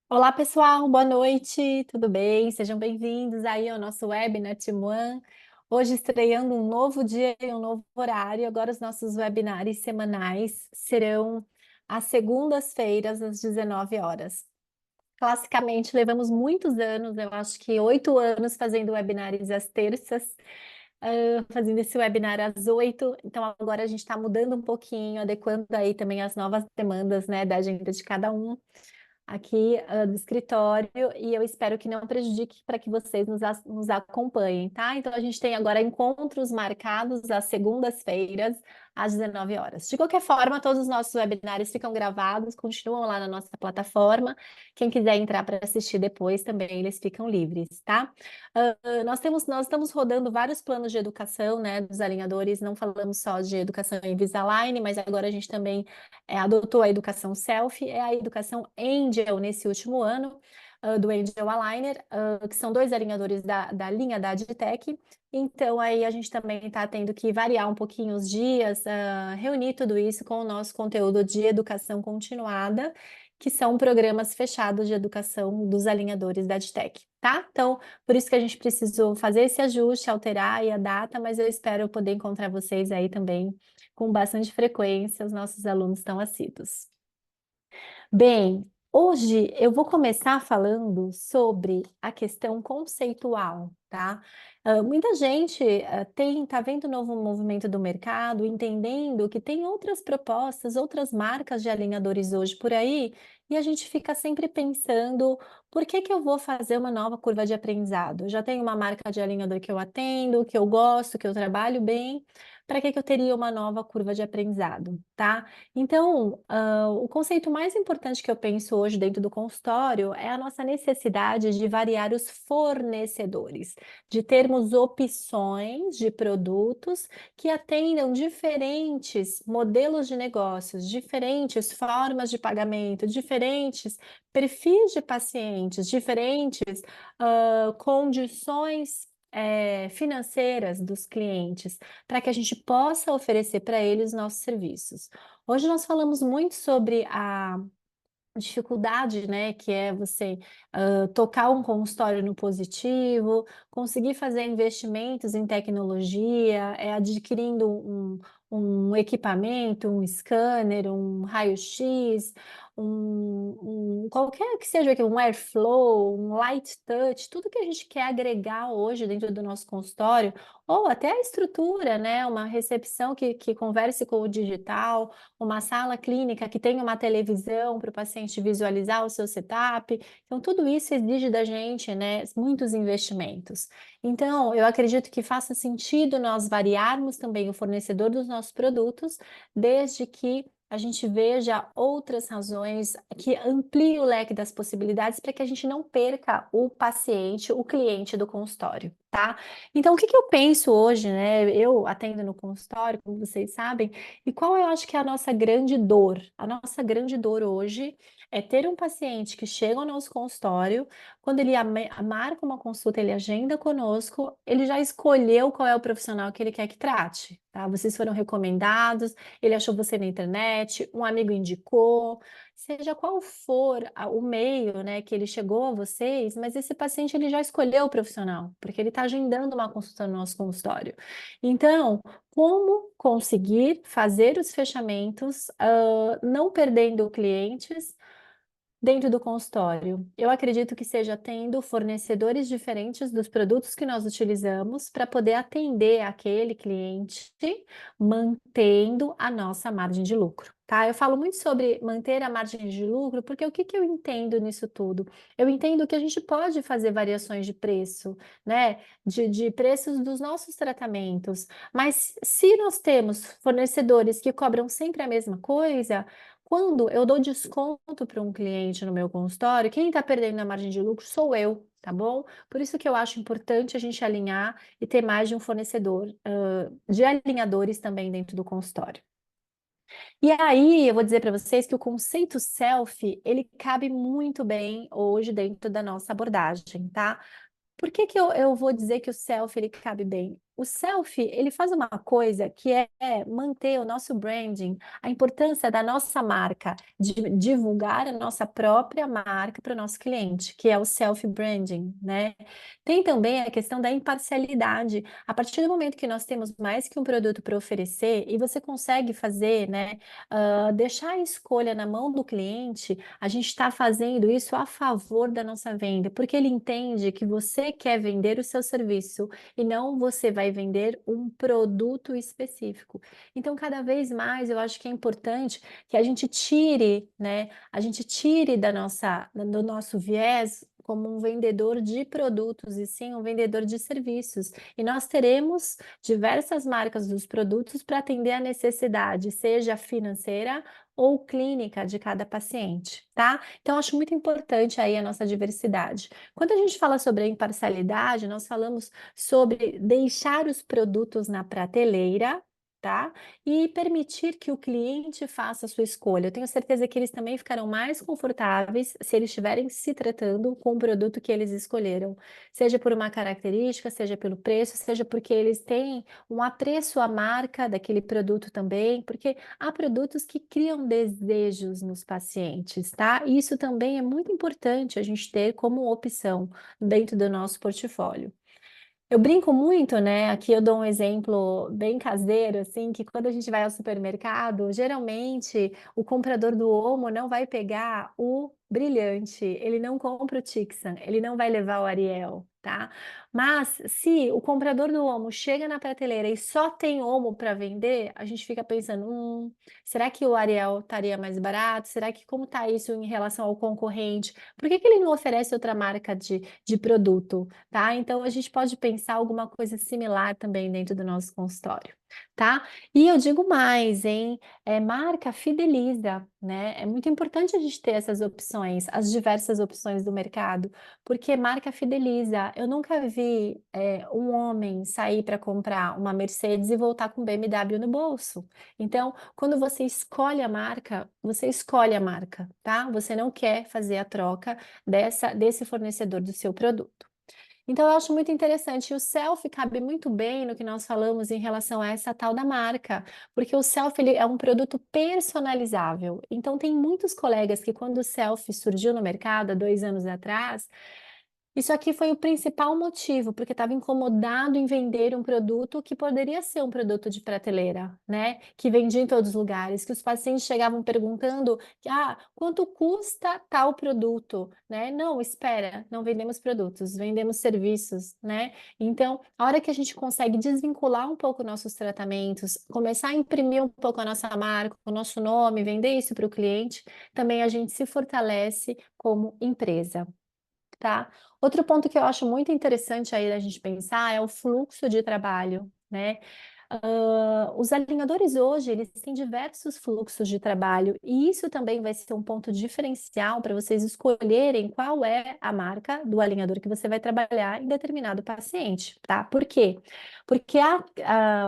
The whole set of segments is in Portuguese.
Olá, pessoal, boa noite, tudo bem? Sejam bem-vindos aí ao nosso webinar Team One. Hoje estreando um novo dia e um novo horário. Agora os nossos webinars semanais serão às segundas-feiras, às 19 horas. Classicamente, levamos muitos anos, eu acho que 8 anos fazendo webinars às terças, fazendo esse webinar às 8. Então agora a gente está mudando um pouquinho, adequando aí também as novas demandas, né, da agenda de cada um aqui do escritório e eu espero que não prejudique para que vocês nos acompanhem, tá? Então a gente tem agora encontros marcados às segundas-feiras, às 19 horas. De qualquer forma, todos os nossos webinários ficam gravados, continuam lá na nossa plataforma. Quem quiser entrar para assistir depois também, eles ficam livres, tá? Nós estamos rodando vários planos de educação, né, dos alinhadores, não falamos só de educação em Invisalign, mas agora a gente também adotou a educação self, é a educação Angel nesse último ano, do Angel Aligner, que são dois alinhadores da linha da Adtech. Então, aí a gente também está tendo que variar um pouquinho os dias, reunir tudo isso com o nosso conteúdo de educação continuada, que são programas fechados de educação dos alinhadores da Adtech, tá? Então, por isso que a gente precisou fazer esse ajuste, alterar aí a data, mas eu espero poder encontrar vocês aí também com bastante frequência, os nossos alunos estão assíduos. Bem, hoje eu vou começar falando sobre a questão conceitual, tá? Muita gente tá vendo o novo movimento do mercado, entendendo que tem outras propostas, outras marcas de alinhadores hoje por aí, e a gente fica sempre pensando, por que que eu vou fazer uma nova curva de aprendizado? Eu já tenho uma marca de alinhador que eu atendo, que eu gosto, que eu trabalho bem, para que que eu teria uma nova curva de aprendizado, tá? Então, o conceito mais importante que eu penso hoje dentro do consultório é a nossa necessidade de variar os fornecedores, de termos opções de produtos que atendam diferentes modelos de negócios, diferentes formas de pagamento, diferentes perfis de pacientes, diferentes condições financeiras dos clientes, para que a gente possa oferecer para eles nossos serviços. Hoje nós falamos muito sobre a dificuldade, né, que é você tocar um consultório no positivo, conseguir fazer investimentos em tecnologia, adquirindo um equipamento, um scanner, um raio-x, qualquer que seja aqui, um airflow, um light touch, tudo que a gente quer agregar hoje dentro do nosso consultório, ou até a estrutura, né, uma recepção que converse com o digital, uma sala clínica que tenha uma televisão para o paciente visualizar o seu setup. Então, tudo isso exige da gente, né, muitos investimentos. Então, eu acredito que faça sentido nós variarmos também o fornecedor dos nossos produtos, desde que a gente veja outras razões que ampliem o leque das possibilidades para que a gente não perca o paciente, o cliente do consultório, tá? Então, o que que eu penso hoje, né? Eu atendo no consultório, como vocês sabem, e qual eu acho que é a nossa grande dor? A nossa grande dor hoje é ter um paciente que chega ao nosso consultório, quando ele marca uma consulta, ele agenda conosco, ele já escolheu qual é o profissional que ele quer que trate, tá? Vocês foram recomendados, ele achou você na internet, um amigo indicou, seja qual for o meio, né, que ele chegou a vocês, mas esse paciente ele já escolheu o profissional, porque ele está agendando uma consulta no nosso consultório. Então, como conseguir fazer os fechamentos, não perdendo clientes dentro do consultório? Eu acredito que seja tendo fornecedores diferentes dos produtos que nós utilizamos para poder atender aquele cliente, mantendo a nossa margem de lucro. Tá? Eu falo muito sobre manter a margem de lucro, porque o que que eu entendo nisso tudo? Eu entendo que a gente pode fazer variações de preço, né? De preços dos nossos tratamentos, mas se nós temos fornecedores que cobram sempre a mesma coisa, quando eu dou desconto para um cliente no meu consultório, quem está perdendo a margem de lucro sou eu, tá bom? Por isso que eu acho importante a gente alinhar e ter mais de um fornecedor, de alinhadores também dentro do consultório. E aí, eu vou dizer para vocês que o conceito self, ele cabe muito bem hoje dentro da nossa abordagem, tá? Por que que eu vou dizer que o self ele cabe bem? O selfie, ele faz uma coisa que é manter o nosso branding, a importância da nossa marca, de divulgar a nossa própria marca para o nosso cliente, que é o self branding, né? Tem também a questão da imparcialidade. A partir do momento que nós temos mais que um produto para oferecer e você consegue fazer, né, deixar a escolha na mão do cliente, a gente está fazendo isso a favor da nossa venda, porque ele entende que você quer vender o seu serviço e não você vai vender um produto específico. Então, cada vez mais eu acho que é importante que a gente tire, né, a gente tire do nosso viés como um vendedor de produtos e sim um vendedor de serviços. E nós teremos diversas marcas dos produtos para atender a necessidade, seja financeira ou clínica de cada paciente, tá? Então, acho muito importante aí a nossa diversidade. Quando a gente fala sobre a imparcialidade, nós falamos sobre deixar os produtos na prateleira, tá? E permitir que o cliente faça a sua escolha. Eu tenho certeza que eles também ficarão mais confortáveis se eles estiverem se tratando com o produto que eles escolheram, seja por uma característica, seja pelo preço, seja porque eles têm um apreço à marca daquele produto também, porque há produtos que criam desejos nos pacientes, tá? E isso também é muito importante a gente ter como opção dentro do nosso portfólio. Eu brinco muito, né? Aqui eu dou um exemplo bem caseiro, assim, que quando a gente vai ao supermercado, geralmente o comprador do Omo não vai pegar o brilhante, ele não compra o Tixan, ele não vai levar o Ariel, tá? Mas se o comprador do Omo chega na prateleira e só tem Omo para vender, a gente fica pensando, será que o Ariel estaria mais barato? Será que como está isso em relação ao concorrente? Por que que ele não oferece outra marca de produto? Tá? Então a gente pode pensar alguma coisa similar também dentro do nosso consultório, tá? E eu digo mais, hein? Marca fideliza, né? É muito importante a gente ter essas opções, as diversas opções do mercado, porque marca fideliza. Eu nunca vi um homem sair para comprar uma Mercedes e voltar com BMW no bolso. Então, quando você escolhe a marca, tá? Você não quer fazer a troca desse fornecedor do seu produto. Então, eu acho muito interessante. E o selfie cabe muito bem no que nós falamos em relação a essa tal da marca, porque o selfie ele é um produto personalizável. Então, tem muitos colegas que, quando o selfie surgiu no mercado há 2 anos atrás, isso aqui foi o principal motivo, porque estava incomodado em vender um produto que poderia ser um produto de prateleira, né? Que vendia em todos os lugares, que os pacientes chegavam perguntando, quanto custa tal produto, né? Não, espera, não vendemos produtos, vendemos serviços, né? Então, a hora que a gente consegue desvincular um pouco nossos tratamentos, começar a imprimir um pouco a nossa marca, o nosso nome, vender isso para o cliente, também a gente se fortalece como empresa. Tá? Outro ponto que eu acho muito interessante aí da gente pensar é o fluxo de trabalho, né? Os alinhadores hoje, eles têm diversos fluxos de trabalho e isso também vai ser um ponto diferencial para vocês escolherem qual é a marca do alinhador que você vai trabalhar em determinado paciente, tá? Por quê? Porque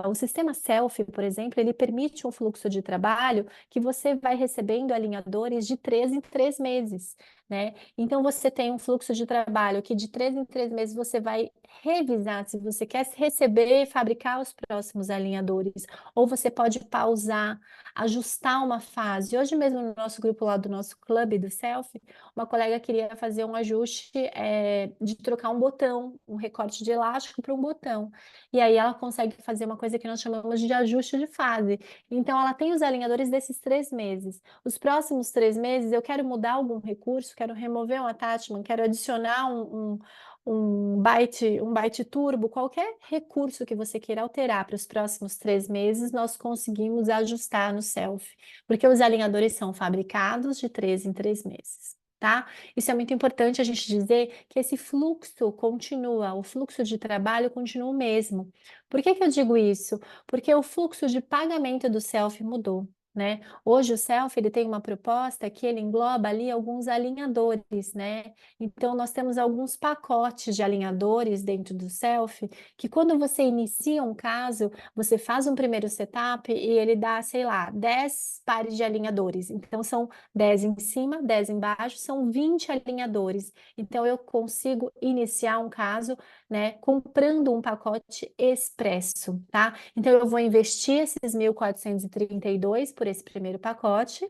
o sistema Selfie, por exemplo, ele permite um fluxo de trabalho que você vai recebendo alinhadores de 3 em 3 meses, né? Então, você tem um fluxo de trabalho que de 3 em 3 meses você vai revisar se você quer receber e fabricar os próximos alinhadores, ou você pode pausar, ajustar uma fase. Hoje mesmo no nosso grupo lá do nosso clube do Selfie, uma colega queria fazer um ajuste de trocar um botão, um recorte de elástico para um botão. E aí ela consegue fazer uma coisa que nós chamamos de ajuste de fase. Então ela tem os alinhadores desses 3 meses. Os próximos 3 meses eu quero mudar algum recurso, quero remover um attachment, quero adicionar um byte turbo, qualquer recurso que você queira alterar para os próximos 3 meses, nós conseguimos ajustar no self, porque os alinhadores são fabricados de 3 em 3 meses. Tá? Isso é muito importante a gente dizer que esse fluxo continua, o fluxo de trabalho continua o mesmo. Por que que eu digo isso? Porque o fluxo de pagamento do self mudou. né? Hoje o Selfie ele tem uma proposta que ele engloba ali alguns alinhadores, né? Então nós temos alguns pacotes de alinhadores dentro do Selfie que quando você inicia um caso, você faz um primeiro setup e ele dá, sei lá, 10 pares de alinhadores. Então são 10 em cima, 10 embaixo, são 20 alinhadores. Então eu consigo iniciar um caso, né, comprando um pacote expresso, tá? Então eu vou investir esses 1.432 por esse primeiro pacote,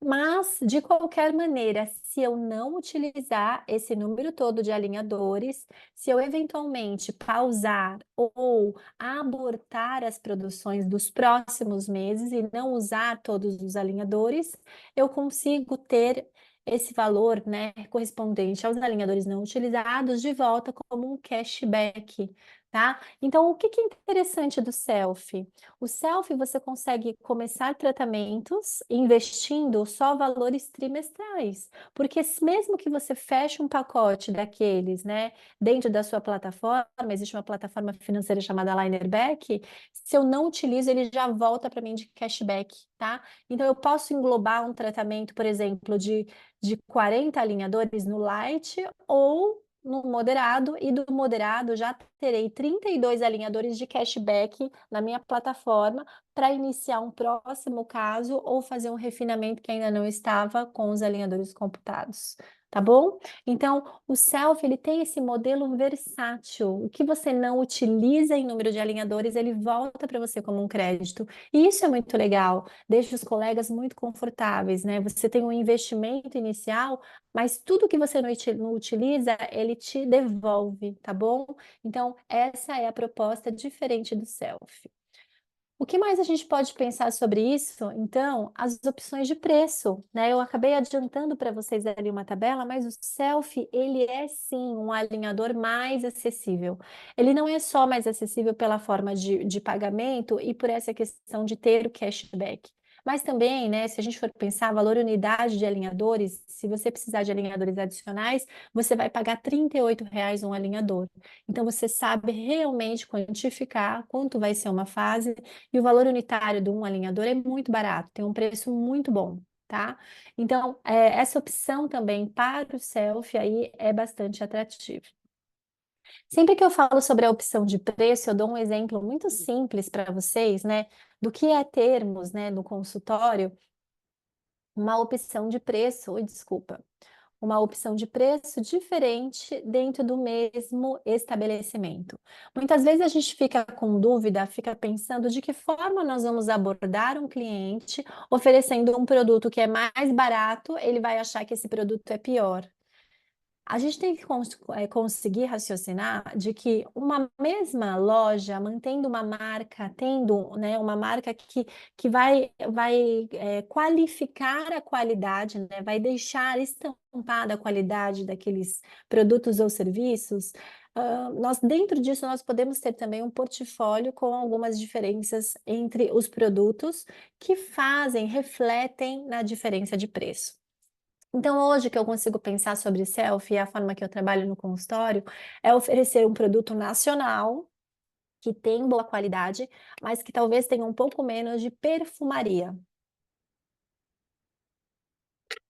mas de qualquer maneira, se eu não utilizar esse número todo de alinhadores, se eu eventualmente pausar ou abortar as produções dos próximos meses e não usar todos os alinhadores, eu consigo ter esse valor, né, correspondente aos alinhadores não utilizados de volta como um cashback, tá? Então, o que que é interessante do selfie? O selfie você consegue começar tratamentos investindo só valores trimestrais, porque mesmo que você feche um pacote daqueles, né, dentro da sua plataforma, existe uma plataforma financeira chamada Linerback, se eu não utilizo, ele já volta para mim de cashback, tá? Então eu posso englobar um tratamento, por exemplo, de 40 alinhadores no light ou no moderado, e do moderado já terei 32 alinhadores de cashback na minha plataforma para iniciar um próximo caso ou fazer um refinamento que ainda não estava com os alinhadores computados, tá bom? Então, o Self ele tem esse modelo versátil. O que você não utiliza em número de alinhadores, ele volta para você como um crédito. E isso é muito legal, deixa os colegas muito confortáveis, né? Você tem um investimento inicial, mas tudo que você não utiliza, ele te devolve, tá bom? Então, essa é a proposta diferente do Self. O que mais a gente pode pensar sobre isso? Então, as opções de preço, né? Eu acabei adiantando para vocês ali uma tabela, mas o Selfie, ele é sim um alinhador mais acessível. Ele não é só mais acessível pela forma de pagamento e por essa questão de ter o cashback. Mas também, né, se a gente for pensar valor unidade de alinhadores, se você precisar de alinhadores adicionais, você vai pagar R$ 38 um alinhador. Então, você sabe realmente quantificar quanto vai ser uma fase e o valor unitário de um alinhador é muito barato, tem um preço muito bom, tá? Então, essa opção também para o selfie aí é bastante atrativa. Sempre que eu falo sobre a opção de preço, eu dou um exemplo muito simples para vocês, né? Do que é termos, né, no consultório, uma opção de preço, oi, desculpa, uma opção de preço diferente dentro do mesmo estabelecimento. Muitas vezes a gente fica com dúvida, fica pensando de que forma nós vamos abordar um cliente oferecendo um produto que é mais barato, ele vai achar que esse produto é pior. A gente tem que conseguir raciocinar de que uma mesma loja, mantendo uma marca, tendo, né, uma marca que vai qualificar a qualidade, né, vai deixar estampada a qualidade daqueles produtos ou serviços, nós, dentro disso, nós podemos ter também um portfólio com algumas diferenças entre os produtos que refletem na diferença de preço. Então, hoje o que eu consigo pensar sobre selfie e a forma que eu trabalho no consultório é oferecer um produto nacional que tem boa qualidade, mas que talvez tenha um pouco menos de perfumaria.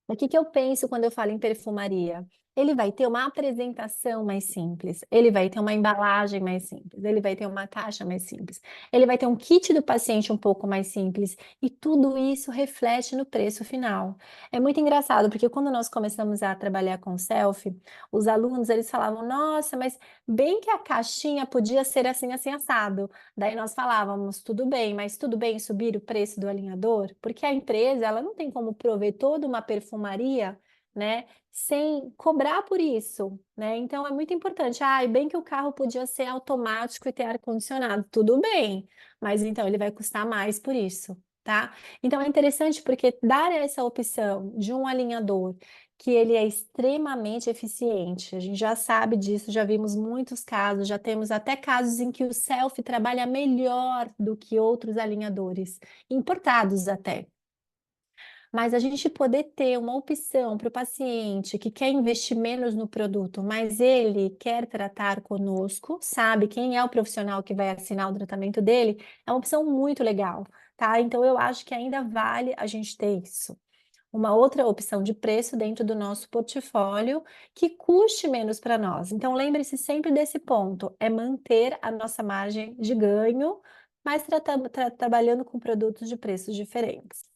O que que eu penso quando eu falo em perfumaria? Ele vai ter uma apresentação mais simples, ele vai ter uma embalagem mais simples, ele vai ter uma caixa mais simples, ele vai ter um kit do paciente um pouco mais simples, e tudo isso reflete no preço final. É muito engraçado, porque quando nós começamos a trabalhar com selfie, os alunos eles falavam: "Nossa, mas bem que a caixinha podia ser assim, assim, assado". Daí nós falávamos: "Tudo bem, mas tudo bem subir o preço do alinhador?" Porque a empresa, ela não tem como prover toda uma perfumaria, né, sem cobrar por isso, né? Então é muito importante. Ah, e bem que o carro podia ser automático e ter ar-condicionado, tudo bem, mas então ele vai custar mais por isso, tá? Então é interessante porque dar essa opção de um alinhador que ele é extremamente eficiente. A gente já sabe disso, já vimos muitos casos, já temos até casos em que o selfie trabalha melhor do que outros alinhadores, importados até. Mas a gente poder ter uma opção para o paciente que quer investir menos no produto, mas ele quer tratar conosco, sabe quem é o profissional que vai assinar o tratamento dele, é uma opção muito legal, tá? Então eu acho que ainda vale a gente ter isso. Uma outra opção de preço dentro do nosso portfólio que custe menos para nós. Então lembre-se sempre desse ponto, é manter a nossa margem de ganho, mas trabalhando com produtos de preços diferentes.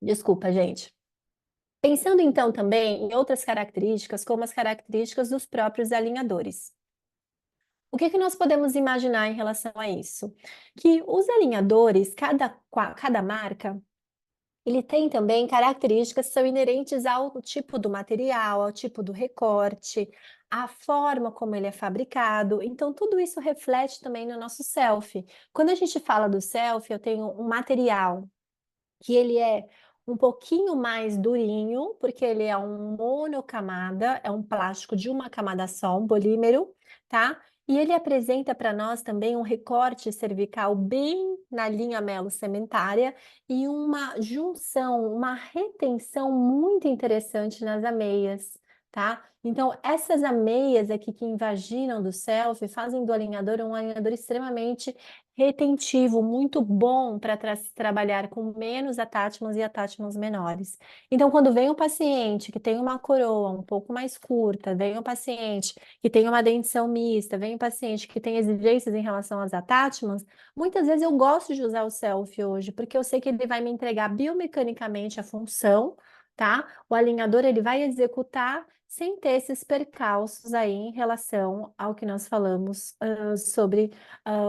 Desculpa, gente. Pensando então também em outras características, como as características dos próprios alinhadores. O que que nós podemos imaginar em relação a isso? Que os alinhadores, cada marca, ele tem também características que são inerentes ao tipo do material, ao tipo do recorte, à forma como ele é fabricado. Então, tudo isso reflete também no nosso selfie. Quando a gente fala do selfie, eu tenho um material que ele é um pouquinho mais durinho, porque ele é um monocamada, é um plástico de uma camada só, um polímero, tá? E ele apresenta para nós também um recorte cervical bem na linha melo-sementária e uma junção, uma retenção muito interessante nas ameias, tá? Então, essas ameias aqui que invaginam do selfie fazem do alinhador um alinhador extremamente retentivo, muito bom para trabalhar com menos atátimos e atátimos menores. Então, quando vem um paciente que tem uma coroa um pouco mais curta, vem um paciente que tem uma dentição mista, vem um paciente que tem exigências em relação aos atátimos, muitas vezes eu gosto de usar o selfie hoje, porque eu sei que ele vai me entregar biomecanicamente a função, tá? O alinhador ele vai executar sem ter esses percalços aí em relação ao que nós falamos sobre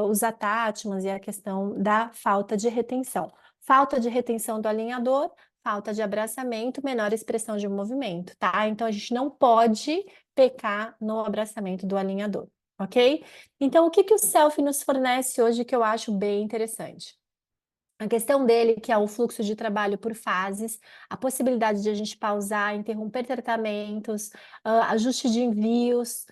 os atátimos e a questão da falta de retenção. Falta de retenção do alinhador, falta de abraçamento, menor expressão de movimento, tá? Então a gente não pode pecar no abraçamento do alinhador, ok? Então o que que o selfie nos fornece hoje que eu acho bem interessante? A questão dele, que é o fluxo de trabalho por fases, a possibilidade de a gente pausar, interromper tratamentos, ajuste de envios,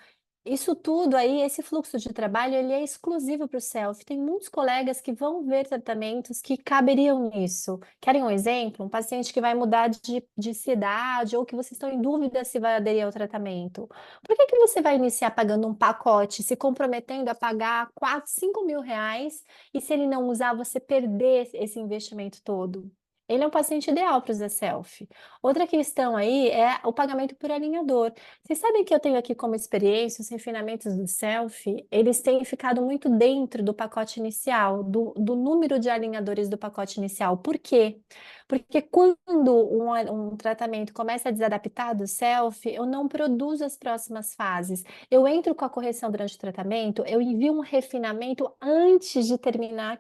isso tudo aí, esse fluxo de trabalho, ele é exclusivo para o self. Tem muitos colegas que vão ver tratamentos que caberiam nisso. Querem um exemplo? Um paciente que vai mudar de cidade ou que vocês estão em dúvida se vai aderir ao tratamento. Por que que você vai iniciar pagando um pacote, se comprometendo a pagar 4, 5 mil reais e se ele não usar, você perder esse investimento todo? Ele é um paciente ideal para usar selfie. Outra questão aí é o pagamento por alinhador. Vocês sabem que eu tenho aqui como experiência os refinamentos do selfie, eles têm ficado muito dentro do pacote inicial, do número de alinhadores do pacote inicial. Por quê? Porque quando um tratamento começa a desadaptar do selfie, eu não produzo as próximas fases. Eu entro com a correção durante o tratamento, eu envio um refinamento antes de terminar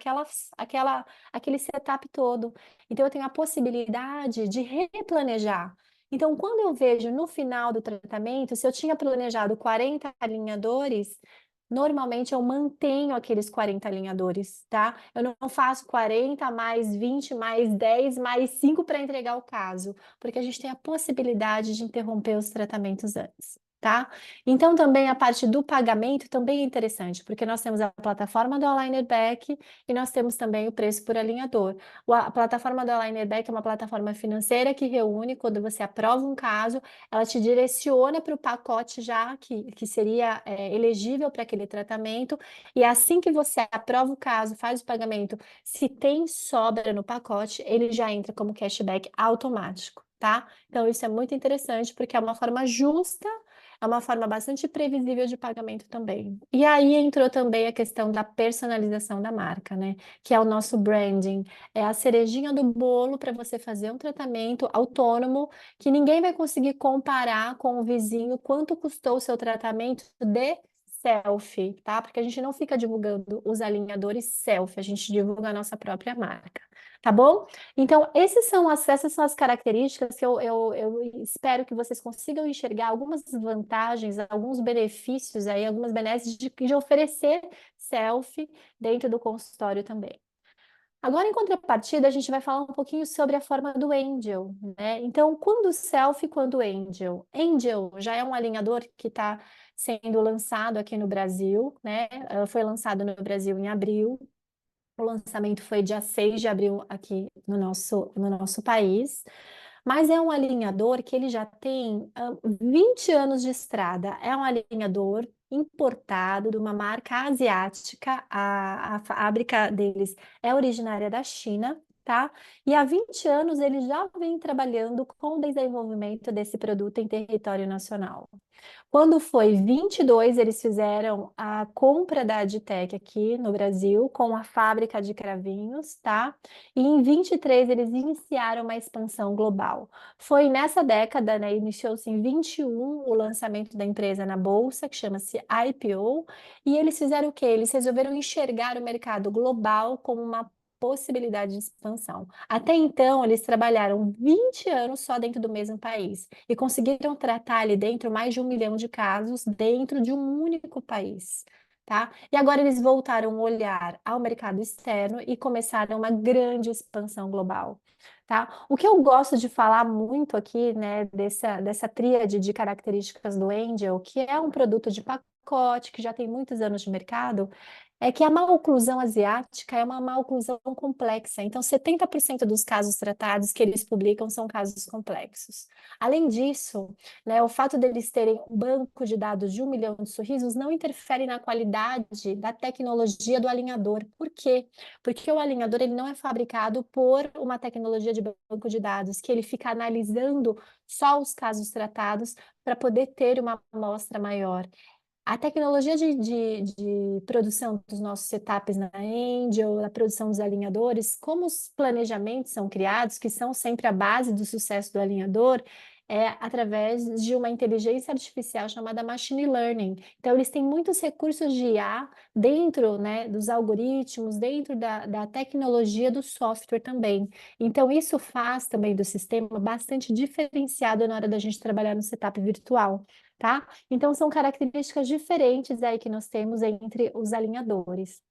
aquele setup todo. Então, eu tenho a possibilidade de replanejar. Então, quando eu vejo no final do tratamento, se eu tinha planejado 40 alinhadores, normalmente eu mantenho aqueles 40 alinhadores, tá? Eu não faço 40 mais 20 mais 10 mais 5 para entregar o caso, porque a gente tem a possibilidade de interromper os tratamentos antes. Tá? Então, também a parte do pagamento também é interessante, porque nós temos a plataforma do Aligner Back e nós temos também o preço por alinhador. A plataforma do Aligner Back é uma plataforma financeira que reúne, quando você aprova um caso, ela te direciona para o pacote já que seria elegível para aquele tratamento, e assim que você aprova o caso, faz o pagamento, se tem sobra no pacote, ele já entra como cashback automático, tá? Então, isso é muito interessante, porque é uma forma justa, é uma forma bastante previsível de pagamento também. E aí entrou também a questão da personalização da marca, né? Que é o nosso branding, é a cerejinha do bolo para você fazer um tratamento autônomo que ninguém vai conseguir comparar com o vizinho quanto custou o seu tratamento de selfie, tá? Porque a gente não fica divulgando os alinhadores selfie, a gente divulga a nossa própria marca, tá bom? Então, essas são as características que eu espero que vocês consigam enxergar algumas vantagens, alguns benefícios aí, algumas benesses de oferecer selfie dentro do consultório também. Agora, em contrapartida, a gente vai falar um pouquinho sobre a forma do Angel, né? Então, quando selfie, quando Angel? Angel já é um alinhador que está sendo lançado aqui no Brasil, né? Foi lançado no Brasil em abril. O lançamento foi dia 6 de abril aqui no nosso país. Mas é um alinhador que ele já tem 20 anos de estrada. É um alinhador importado de uma marca asiática. A fábrica deles é originária da China, tá? E há 20 anos eles já vêm trabalhando com o desenvolvimento desse produto em território nacional. Quando foi 22, eles fizeram a compra da Aditec aqui no Brasil, com a fábrica de cravinhos, tá? E em 23, eles iniciaram uma expansão global. Foi nessa década, né, iniciou-se em 21 o lançamento da empresa na bolsa, que chama-se IPO, e eles fizeram o quê? Eles resolveram enxergar o mercado global como uma possibilidade de expansão. Até então, eles trabalharam 20 anos só dentro do mesmo país e conseguiram tratar ali dentro mais de 1 milhão de casos dentro de um único país. Tá? E agora eles voltaram o olhar ao mercado externo e começaram uma grande expansão global. Tá? O que eu gosto de falar muito aqui, né, dessa tríade de características do Angel, que é um produto de pacote que já tem muitos anos de mercado, é que a maloclusão asiática é uma maloclusão complexa. Então, 70% dos casos tratados que eles publicam são casos complexos. Além disso, né, o fato deles terem um banco de dados de 1 milhão de sorrisos não interfere na qualidade da tecnologia do alinhador. Por quê? Porque o alinhador ele não é fabricado por uma tecnologia de banco de dados, que ele fica analisando só os casos tratados para poder ter uma amostra maior. A tecnologia de produção dos nossos setups na Angel, a produção dos alinhadores, como os planejamentos são criados, que são sempre a base do sucesso do alinhador, é através de uma inteligência artificial chamada machine learning. Então, eles têm muitos recursos de IA dentro, né, dos algoritmos, dentro da tecnologia do software também. Então, isso faz também do sistema bastante diferenciado na hora da gente trabalhar no setup virtual. Tá? Então, são características diferentes aí que nós temos entre os alinhadores.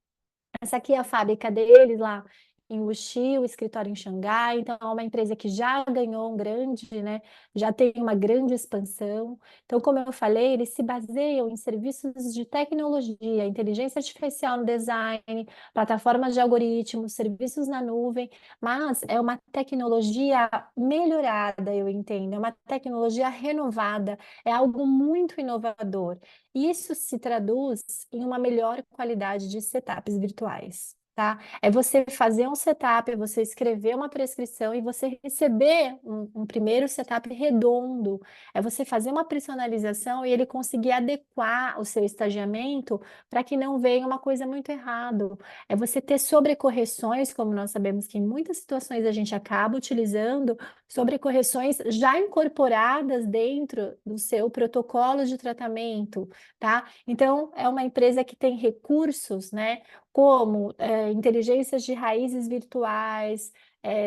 Essa aqui é a fábrica deles lá em Wuxi, o escritório em Xangai. Então, é uma empresa que já ganhou um grande, né? Já tem uma grande expansão. Então, como eu falei, eles se baseiam em serviços de tecnologia, inteligência artificial no design, plataformas de algoritmos, serviços na nuvem, mas é uma tecnologia melhorada, eu entendo, é uma tecnologia renovada, é algo muito inovador. Isso se traduz em uma melhor qualidade de setups virtuais, tá? É você fazer um setup, é você escrever uma prescrição e você receber um primeiro setup redondo. É você fazer uma personalização e ele conseguir adequar o seu estagiamento para que não venha uma coisa muito errada. É você ter sobrecorreções, como nós sabemos que em muitas situações a gente acaba utilizando sobrecorreções já incorporadas dentro do seu protocolo de tratamento, tá? Então, é uma empresa que tem recursos, né, como inteligências de raízes virtuais,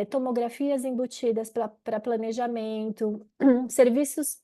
tomografias embutidas para planejamento, serviços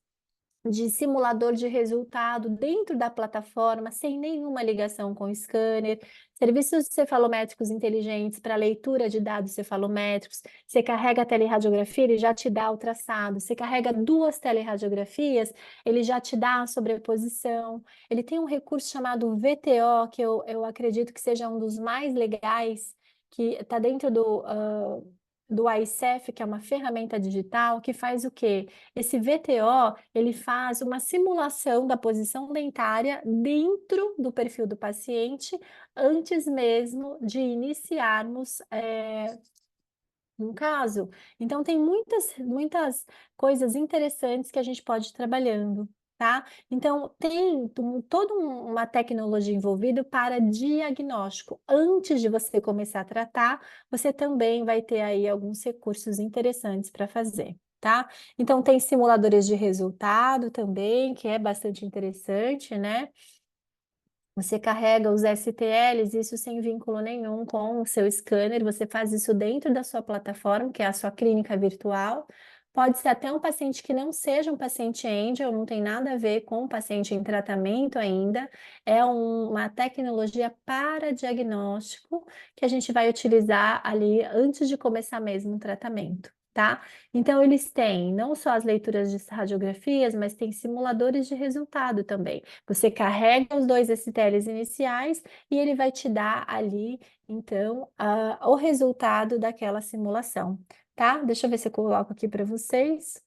de simulador de resultado dentro da plataforma, sem nenhuma ligação com o scanner, serviços cefalométricos inteligentes para leitura de dados cefalométricos. Você carrega a teleradiografia, ele já te dá o traçado. Você carrega duas telerradiografias, ele já te dá a sobreposição. Ele tem um recurso chamado VTO, que eu acredito que seja um dos mais legais, que está dentro do iCef, que é uma ferramenta digital, que faz o quê? Esse VTO, ele faz uma simulação da posição dentária dentro do perfil do paciente, antes mesmo de iniciarmos um caso. Então, tem muitas coisas interessantes que a gente pode ir trabalhando. Tá? Então, tem toda uma tecnologia envolvida para diagnóstico. Antes de você começar a tratar, você também vai ter aí alguns recursos interessantes para fazer, tá? Então, tem simuladores de resultado também, que é bastante interessante, né? Você carrega os STLs, isso sem vínculo nenhum com o seu scanner, você faz isso dentro da sua plataforma, que é a sua clínica virtual. Pode ser até um paciente que não seja um paciente Angel, não tem nada a ver com um paciente em tratamento ainda. É uma tecnologia para diagnóstico que a gente vai utilizar ali antes de começar mesmo o tratamento, tá? Então, eles têm não só as leituras de radiografias, mas tem simuladores de resultado também. Você carrega os dois STLs iniciais e ele vai te dar ali, então, o resultado daquela simulação, tá? Deixa eu ver se eu coloco aqui para vocês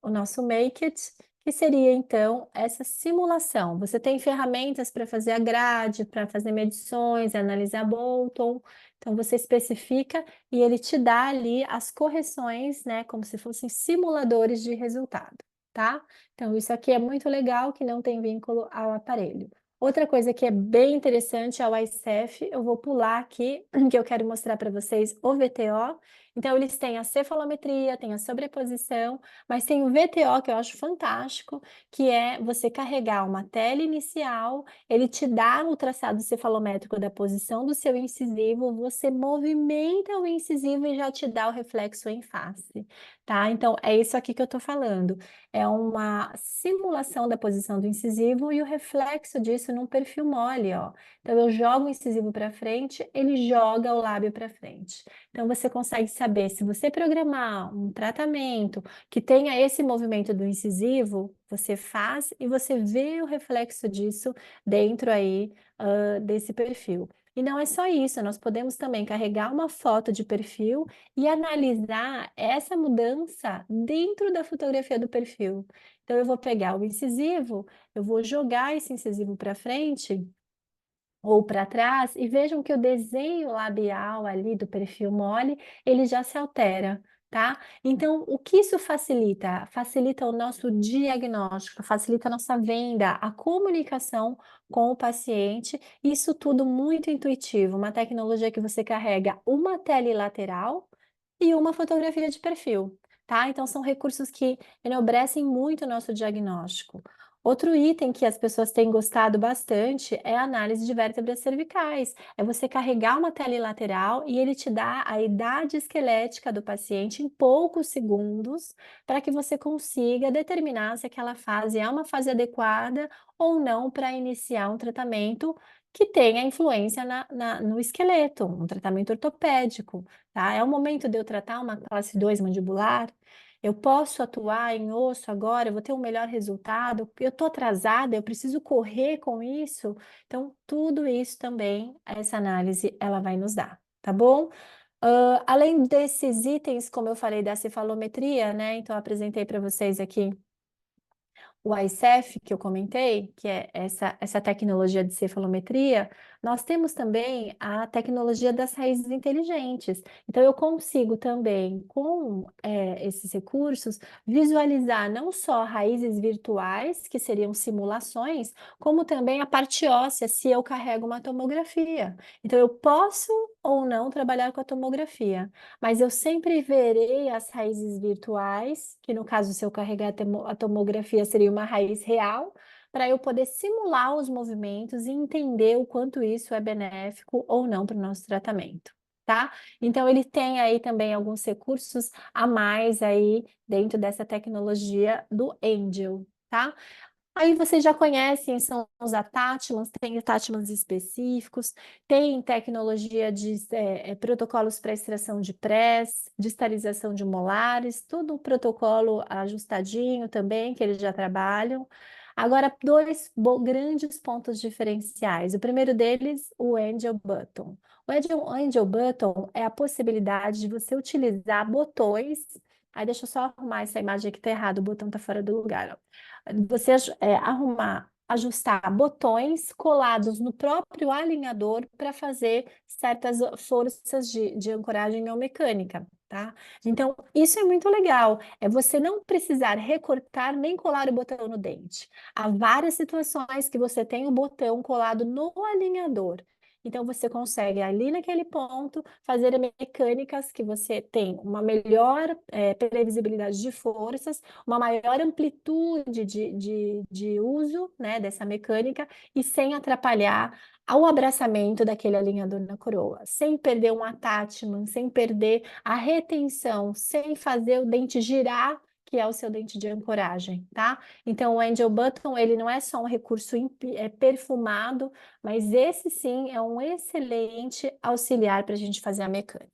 o nosso Make It, que seria então essa simulação. Você tem ferramentas para fazer a grade, para fazer medições, analisar Bolton. Então você especifica e ele te dá ali as correções, né, como se fossem simuladores de resultado, tá? Então isso aqui é muito legal que não tem vínculo ao aparelho. Outra coisa que é bem interessante é o ICEF. Eu vou pular aqui, que eu quero mostrar para vocês o VTO. Então, eles têm a cefalometria, tem a sobreposição, mas tem o VTO que eu acho fantástico, que é você carregar uma tela inicial, ele te dá o traçado cefalométrico da posição do seu incisivo, você movimenta o incisivo e já te dá o reflexo em face, tá? Então, é isso aqui que eu tô falando. É uma simulação da posição do incisivo e o reflexo disso num perfil mole, ó. Então, eu jogo o incisivo para frente, ele joga o lábio para frente. Então, você consegue saber se você programar um tratamento que tenha esse movimento do incisivo, você faz e você vê o reflexo disso dentro aí, desse perfil. E não é só isso, nós podemos também carregar uma foto de perfil e analisar essa mudança dentro da fotografia do perfil. Então, eu vou pegar o incisivo, eu vou jogar esse incisivo para frente ou para trás e vejam que o desenho labial ali do perfil mole, ele já se altera, tá? Então, o que isso facilita? Facilita o nosso diagnóstico, facilita a nossa venda, a comunicação com o paciente, isso tudo muito intuitivo, uma tecnologia que você carrega uma tela lateral e uma fotografia de perfil, tá? Então, são recursos que enobrecem muito o nosso diagnóstico. Outro item que as pessoas têm gostado bastante é a análise de vértebras cervicais. É você carregar uma tela lateral e ele te dá a idade esquelética do paciente em poucos segundos, para que você consiga determinar se aquela fase é uma fase adequada ou não para iniciar um tratamento que tenha influência no esqueleto, um tratamento ortopédico, tá? É o momento de eu tratar uma classe 2 mandibular. Eu posso atuar em osso agora, eu vou ter um melhor resultado, eu estou atrasada, eu preciso correr com isso. Então, tudo isso também, essa análise, ela vai nos dar, tá bom? Além desses itens, como eu falei da cefalometria, né? Então, eu apresentei para vocês aqui o ICEF, que eu comentei, que é essa tecnologia de cefalometria, nós temos também a tecnologia das raízes inteligentes. Então, eu consigo também, com esses recursos, visualizar não só raízes virtuais, que seriam simulações, como também a parte óssea, se eu carrego uma tomografia. Então, eu posso ou não trabalhar com a tomografia, mas eu sempre verei as raízes virtuais, que no caso, se eu carregar a tomografia, seria uma raiz real, para eu poder simular os movimentos e entender o quanto isso é benéfico ou não para o nosso tratamento. Tá? Então ele tem aí também alguns recursos a mais aí dentro dessa tecnologia do Angel, tá? Aí vocês já conhecem, são os attachments, tem attachments específicos, tem tecnologia de protocolos para extração de press, de esterilização de molares, tudo um protocolo ajustadinho também, que eles já trabalham. Agora, dois grandes pontos diferenciais. O primeiro deles, o Angel Button. O Angel Button é a possibilidade de você utilizar botões. Aí, deixa eu só arrumar essa imagem aqui, tá errado, o botão tá fora do lugar, ó. Você arrumar, ajustar botões colados no próprio alinhador para fazer certas forças de ancoragem mecânica, tá? Então, isso é muito legal. É você não precisar recortar nem colar o botão no dente. Há várias situações que você tem o botão colado no alinhador. Então, você consegue ali naquele ponto fazer mecânicas que você tem uma melhor previsibilidade de forças, uma maior amplitude de uso, né, dessa mecânica e sem atrapalhar ao abraçamento daquele alinhador na coroa, sem perder um attachment, sem perder a retenção, sem fazer o dente girar, que é o seu dente de ancoragem, tá? Então, o Angel Button, ele não é só um recurso perfumado, mas esse sim é um excelente auxiliar para a gente fazer a mecânica.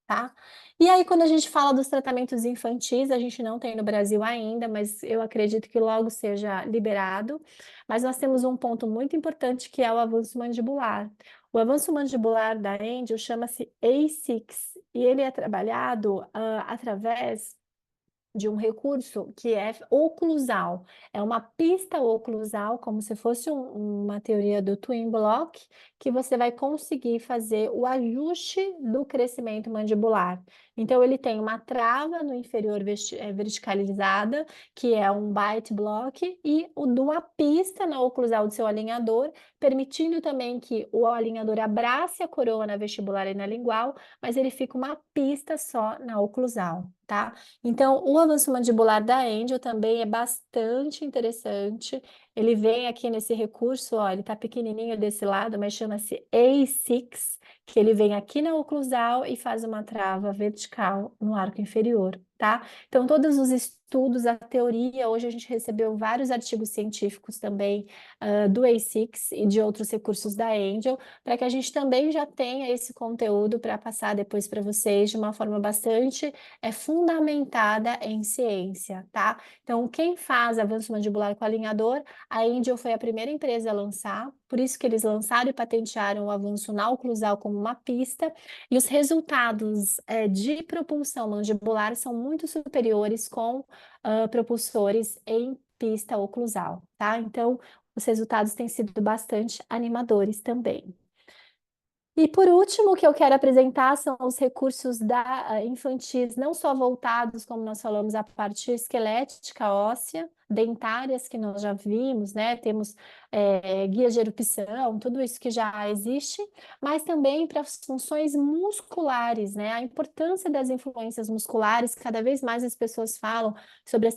Tá? E aí, quando a gente fala dos tratamentos infantis, a gente não tem no Brasil ainda, mas eu acredito que logo seja liberado. Mas nós temos um ponto muito importante que é o avanço mandibular. O avanço mandibular da Angel chama-se A6 e ele é trabalhado através de um recurso que é oclusal. É uma pista oclusal, como se fosse uma teoria do Twin Block, que você vai conseguir fazer o ajuste do crescimento mandibular. Então, ele tem uma trava no inferior verticalizada, que é um bite block, e uma pista na oclusal do seu alinhador, permitindo também que o alinhador abrace a coroa na vestibular e na lingual, mas ele fica uma pista só na oclusal, tá? Então, o avanço mandibular da Angel também é bastante interessante. Ele vem aqui nesse recurso, ó, ele tá pequenininho desse lado, mas chama-se A6, que ele vem aqui na oclusal e faz uma trava vertical no arco inferior, tá? Então, todos os estudos, a teoria, hoje a gente recebeu vários artigos científicos também do A6 e de outros recursos da Angel, para que a gente também já tenha esse conteúdo para passar depois para vocês de uma forma bastante fundamentada em ciência, tá? Então, quem faz avanço mandibular com alinhador, a Angel foi a primeira empresa a lançar, por isso que eles lançaram e patentearam o avanço na oclusal como uma pista, e os resultados de propulsão mandibular são muito superiores com propulsores em pista oclusal, tá? Então, os resultados têm sido bastante animadores também. E por último, o que eu quero apresentar são os recursos infantis, não só voltados, como nós falamos, à parte esquelética, óssea, dentárias, que nós já vimos, né? Temos guias de erupção, tudo isso que já existe, mas também para as funções musculares, né? A importância das influências musculares, cada vez mais as pessoas falam sobre as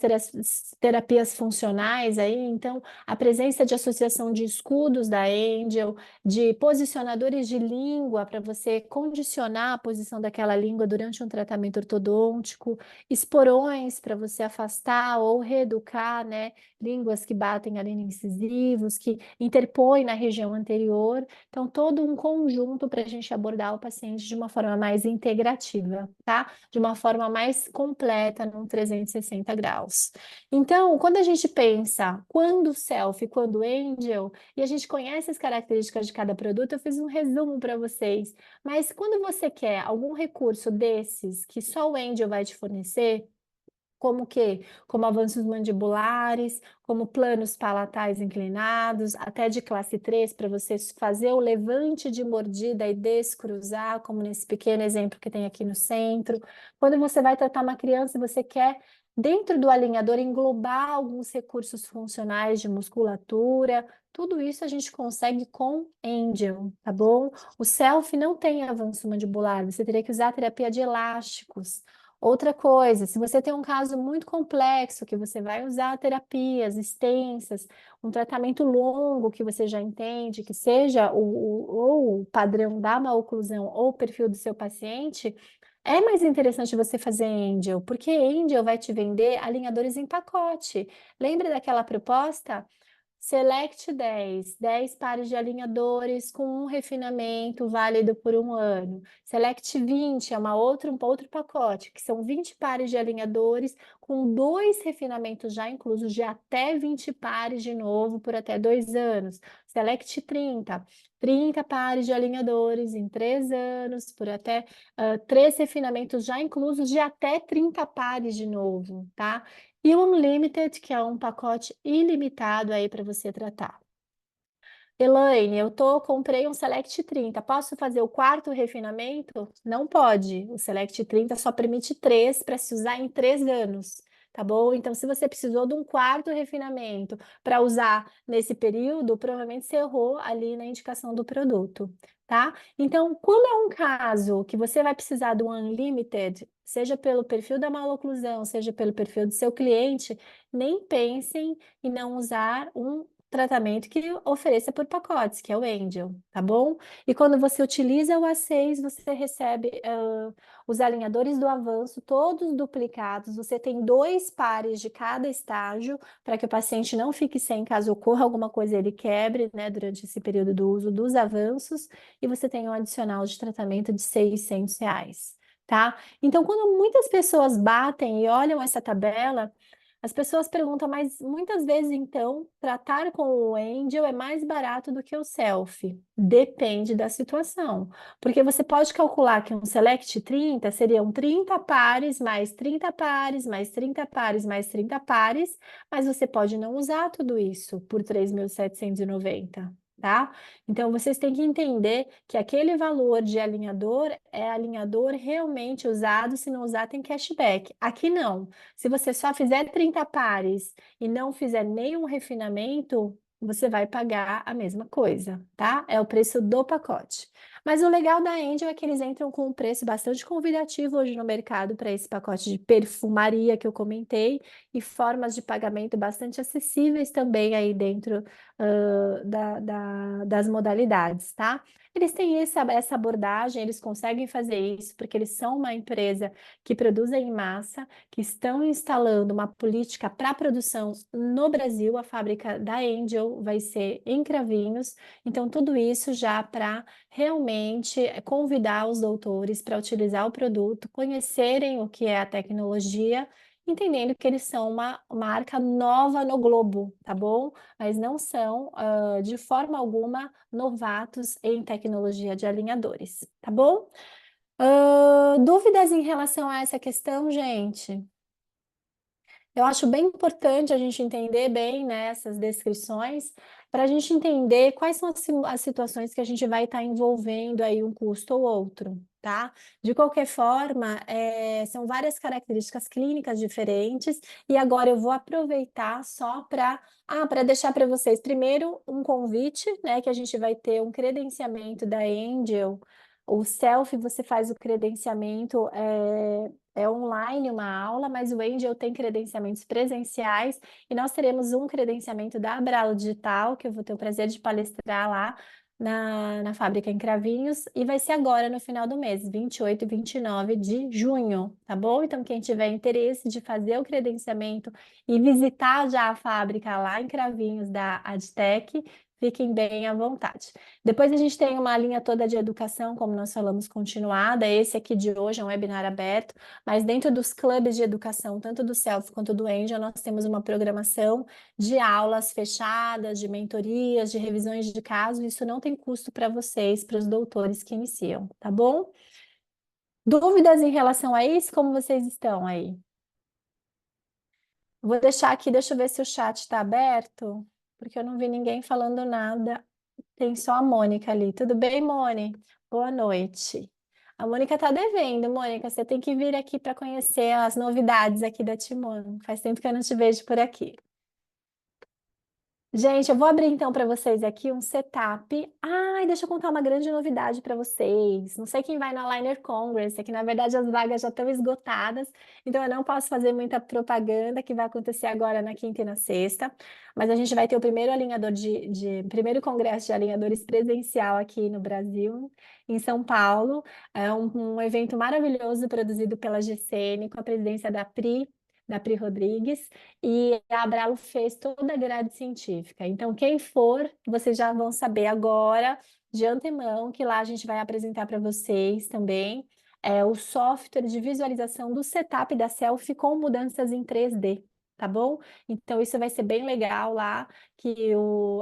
terapias funcionais aí, então a presença de associação de escudos da Angel, de posicionadores de língua para você condicionar a posição daquela língua durante um tratamento ortodôntico, esporões para você afastar ou reeducar, né, línguas que batem ali em incisivos, que interpõem na região anterior. Então, todo um conjunto para a gente abordar o paciente de uma forma mais integrativa, tá? De uma forma mais completa, num 360 graus. Então, quando a gente pensa quando self, quando angel, e a gente conhece as características de cada produto, eu fiz um resumo para vocês. Mas quando você quer algum recurso desses que só o Angel vai te fornecer, como o quê? Como avanços mandibulares, como planos palatais inclinados, até de classe 3, para você fazer o levante de mordida e descruzar, como nesse pequeno exemplo que tem aqui no centro. Quando você vai tratar uma criança, você quer, dentro do alinhador, englobar alguns recursos funcionais de musculatura. Tudo isso a gente consegue com Angel, tá bom? O Self não tem avanço mandibular, você teria que usar a terapia de elásticos. Outra coisa, se você tem um caso muito complexo, que você vai usar terapias extensas, um tratamento longo que você já entende, que seja ou o padrão da maloclusão ou o perfil do seu paciente, é mais interessante você fazer Angel, porque Angel vai te vender alinhadores em pacote. Lembra daquela proposta? Select 10 pares de alinhadores com um refinamento válido por um ano. Select 20 é um outro pacote, que são 20 pares de alinhadores com 2 refinamentos já inclusos, de até 20 pares de novo por até 2 anos. Select 30 pares de alinhadores em 3 anos, por até 3 refinamentos já inclusos, de até 30 pares de novo, tá? E o Unlimited, que é um pacote ilimitado aí para você tratar. Elaine, comprei um Select 30. Posso fazer o quarto refinamento? Não pode. O Select 30 só permite 3 para se usar em 3 anos, tá bom? Então, se você precisou de um quarto refinamento para usar nesse período, provavelmente você errou ali na indicação do produto, tá? Então, quando é um caso que você vai precisar do Unlimited, seja pelo perfil da maloclusão, seja pelo perfil do seu cliente, nem pensem em não usar um tratamento que ofereça por pacotes, que é o Angel, tá bom? E quando você utiliza o A6, você recebe os alinhadores do avanço, todos duplicados. Você tem 2 pares de cada estágio, para que o paciente não fique sem, caso ocorra alguma coisa, ele quebre, né, durante esse período do uso dos avanços. E você tem um adicional de tratamento de R$ 600, tá? Então, quando muitas pessoas batem e olham essa tabela, As pessoas perguntam, mas muitas vezes, então, tratar com o Angel é mais barato do que o Selfie. Depende da situação. Porque você pode calcular que um Select 30 seriam 30 pares, mais 30 pares, mais 30 pares, mais 30 pares, mas você pode não usar tudo isso por 3.790. Tá? Então, vocês têm que entender que aquele valor de alinhador é alinhador realmente usado, se não usar, tem cashback. Aqui não. Se você só fizer 30 pares e não fizer nenhum refinamento, você vai pagar a mesma coisa, tá? É o preço do pacote. Mas o legal da Angel é que eles entram com um preço bastante convidativo hoje no mercado para esse pacote de perfumaria que eu comentei e formas de pagamento bastante acessíveis também aí dentro das modalidades, tá? Eles têm essa abordagem, eles conseguem fazer isso porque eles são uma empresa que produz em massa, que estão instalando uma política para produção no Brasil. A fábrica da Angel vai ser em Cravinhos, então tudo isso já para realmente convidar os doutores para utilizar o produto, conhecerem o que é a tecnologia, entendendo que eles são uma marca nova no globo, tá bom? Mas não são, de forma alguma, novatos em tecnologia de alinhadores, tá bom? Dúvidas em relação a essa questão, gente? Eu acho bem importante a gente entender bem, né, essas descrições, para a gente entender quais são as situações que a gente vai estar envolvendo aí um custo ou outro, tá? De qualquer forma, são várias características clínicas diferentes, e agora eu vou aproveitar só para deixar para vocês, primeiro, um convite, né, que a gente vai ter um credenciamento da Angel. O Selfie, você faz o credenciamento, é online uma aula, mas o Angel tem credenciamentos presenciais e nós teremos um credenciamento da Abralo Digital, que eu vou ter o prazer de palestrar lá na fábrica em Cravinhos, e vai ser agora no final do mês, 28 e 29 de junho, tá bom? Então, quem tiver interesse de fazer o credenciamento e visitar já a fábrica lá em Cravinhos da Adtech, fiquem bem à vontade. Depois a gente tem uma linha toda de educação, como nós falamos, continuada. Esse aqui de hoje é um webinar aberto, mas dentro dos clubes de educação, tanto do Self quanto do Angel, nós temos uma programação de aulas fechadas, de mentorias, de revisões de caso. Isso não tem custo para vocês, para os doutores que iniciam, tá bom? Dúvidas em relação a isso? Como vocês estão aí? Vou deixar aqui, deixa eu ver se o chat está aberto, porque eu não vi ninguém falando nada. Tem só a Mônica ali. Tudo bem, Mônica? Boa noite. A Mônica está devendo, Mônica. Você tem que vir aqui para conhecer as novidades aqui da Timon. Faz tempo que eu não te vejo por aqui. Gente, eu vou abrir então para vocês aqui um setup. Ai, deixa eu contar uma grande novidade para vocês. Não sei quem vai na Liner Congress, é que na verdade as vagas já estão esgotadas, então eu não posso fazer muita propaganda que vai acontecer agora na quinta e na sexta, mas a gente vai ter o primeiro alinhador primeiro congresso de alinhadores presencial aqui no Brasil, em São Paulo. É um evento maravilhoso produzido pela GCN com a presidência da Pri Rodrigues. E a Abralo fez toda a grade científica. Então, quem for, vocês já vão saber agora, de antemão, que lá a gente vai apresentar para vocês também o software de visualização do setup da selfie com mudanças em 3D. Tá bom? Então, isso vai ser bem legal lá, que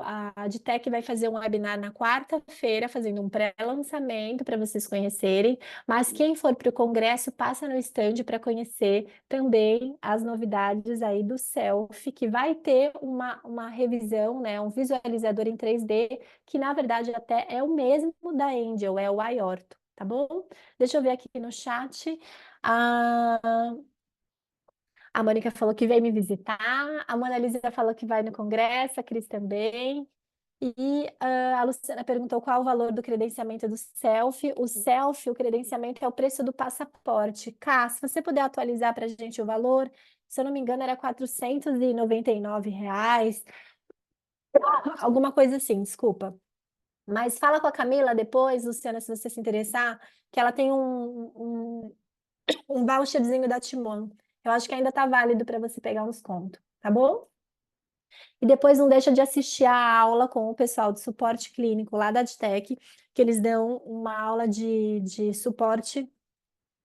a Adtech vai fazer um webinar na quarta-feira, fazendo um pré-lançamento para vocês conhecerem. Mas quem for para o congresso, passa no stand para conhecer também as novidades aí do Selfie, que vai ter uma revisão, né, um visualizador em 3D, que na verdade até é o mesmo da Angel, é o Aorto, tá bom? Deixa eu ver aqui no chat. A, a Mônica falou que veio me visitar, a Mona Lisa falou que vai no congresso, a Cris também. E a Luciana perguntou qual o valor do credenciamento do selfie. O selfie, o credenciamento é o preço do passaporte. Cá, se você puder atualizar para a gente o valor, se eu não me engano, era R$ 499, alguma coisa assim, desculpa. Mas fala com a Camila depois, Luciana, se você se interessar, que ela tem um voucherzinho da Timon. Eu acho que ainda está válido para você pegar uns contos, tá bom? E depois não deixa de assistir a aula com o pessoal de suporte clínico lá da Adtech, que eles dão uma aula de suporte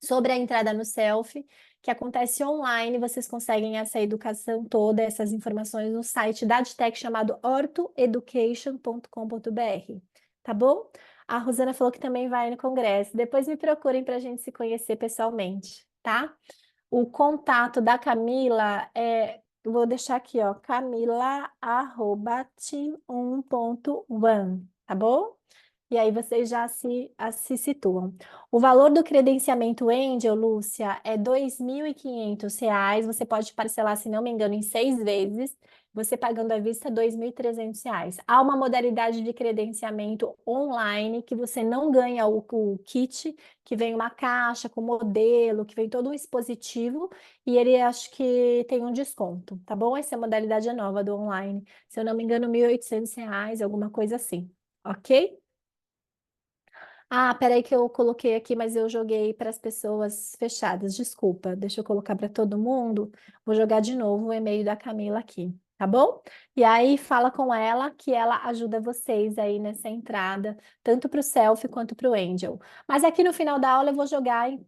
sobre a entrada no Selfie, que acontece online. Vocês conseguem essa educação toda, essas informações no site da Adtech chamado ortoeducation.com.br, tá bom? A Rosana falou que também vai no congresso. Depois me procurem para a gente se conhecer pessoalmente, tá? O contato da Camila eu vou deixar aqui, ó, camila@team1.one, tá bom? E aí vocês já se situam. O valor do credenciamento Angel, Lúcia, é R$ 2.500. Você pode parcelar, se não me engano, em 6 vezes. Você pagando à vista, R$ 2.300. Há uma modalidade de credenciamento online que você não ganha o kit, que vem uma caixa com modelo, que vem todo um dispositivo, e ele acho que tem um desconto, tá bom? Essa modalidade é nova do online. Se eu não me engano, R$ 1.800, alguma coisa assim, ok? Ah, peraí que eu coloquei aqui, mas eu joguei para as pessoas fechadas. Desculpa, deixa eu colocar para todo mundo. Vou jogar de novo o e-mail da Camila aqui, tá bom? E aí fala com ela que ela ajuda vocês aí nessa entrada, tanto para o Selfie quanto para o Angel. Mas aqui no final da aula eu vou jogar, e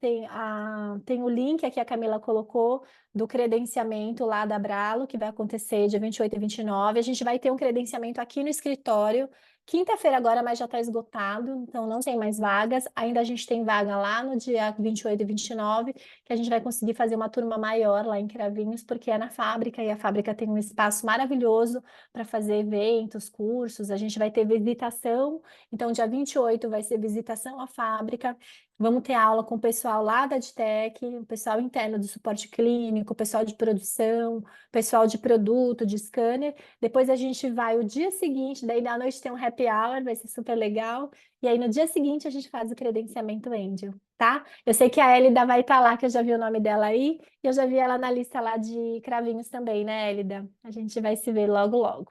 tem o link aqui a Camila colocou do credenciamento lá da Bralo, que vai acontecer dia 28 e 29. A gente vai ter um credenciamento aqui no escritório quinta-feira agora, mas já está esgotado, então não tem mais vagas. Ainda a gente tem vaga lá no dia 28 e 29, que a gente vai conseguir fazer uma turma maior lá em Cravinhos, porque é na fábrica e a fábrica tem um espaço maravilhoso para fazer eventos, cursos. A gente vai ter visitação, então dia 28 vai ser visitação à fábrica. Vamos ter aula com o pessoal lá da Adtech, o pessoal interno do suporte clínico, o pessoal de produção, o pessoal de produto, de scanner. Depois a gente vai o dia seguinte, daí à noite tem um happy hour, vai ser super legal. E aí no dia seguinte a gente faz o credenciamento Angel, tá? Eu sei que a Elida vai estar lá, que eu já vi o nome dela aí, e eu já vi ela na lista lá de cravinhos também, né, Elida? A gente vai se ver logo, logo.